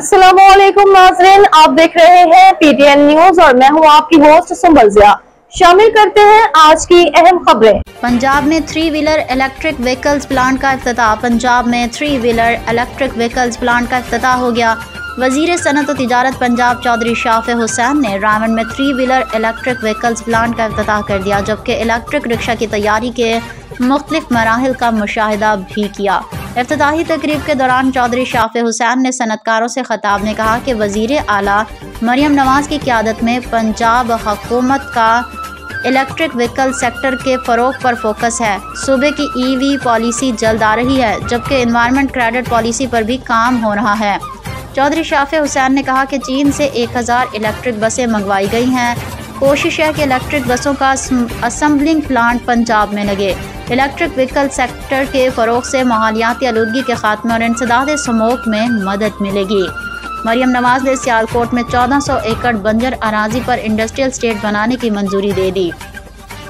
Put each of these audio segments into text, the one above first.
अस्सलामुअलैकुम नाज़रीन, आप देख रहे हैं पीटीएन न्यूज और मैं हूं आपकी होस्ट सुंबल ज़िया। शामिल करते हैं आज की अहम खबरें। पंजाब में 3 व्हीलर इलेक्ट्रिक व्हीकल्स प्लांट का इफ्तिताह। पंजाब में 3 व्हीलर इलेक्ट्रिक व्हीकल्स प्लांट का इफ्तिताह हो गया। वज़ीर सनअत व तिजारत पंजाब चौधरी शाफे हुसैन ने रावण में 3 व्हीलर इलेक्ट्रिक व्हीकल्स प्लांट का इफ्तिताह कर दिया, जबकि इलेक्ट्रिक रिक्शा की तैयारी के मुख्तलिफ मराहिल का मुशाहिदा भी किया। इफ्तिताही तकरीब के दौरान चौधरी शाफे हुसैन ने सनतकारों से खिताब में कहा कि वज़ीर आला मरियम नवाज़ की क़यादत में पंजाब हुकूमत का इलेक्ट्रिक व्हीकल सेक्टर के फ़रोग़ पर फोकस है। सूबे की EV पॉलिसी जल्द आ रही है, जबकि इन्वायरमेंट क्रेडिट पॉलिसी पर भी काम हो रहा है। चौधरी शाफे हुसैन ने कहा कि चीन से 1000 इलेक्ट्रिक बसें मंगवाई गई हैं। कोशिश है कि इलेक्ट्रिक बसों का असम्बलिंग प्लांट पंजाब में लगे। इलेक्ट्रिक व्हीकल सेक्टर के फ़रोग़ से माहौलियाती आलूदगी के खात्मे और इंसदाद स्मोक में मदद मिलेगी। मरियम नवाज़ ने सियालकोट में 1400 एकड़ बंजर अराजी पर इंडस्ट्रियल स्टेट बनाने की मंजूरी दे दी।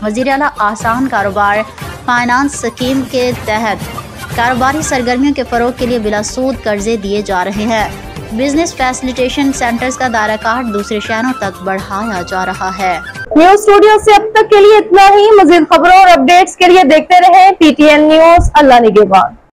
वज़ीर आला आसान कारोबार फाइनेंस स्कीम के तहत कारोबारी सरगर्मियों के फ़रोग़ के लिए बिला सूद कर्जे दिए जा रहे हैं। बिजनेस फैसिलिटेशन सेंटर्स का दायरा कार दूसरे शहरों तक बढ़ाया जा रहा है। न्यूज स्टूडियो से अब तक के लिए इतना ही। मज़ीद खबरों और अपडेट्स के लिए देखते रहें पीटीएन न्यूज। अल्लाह निगहबान।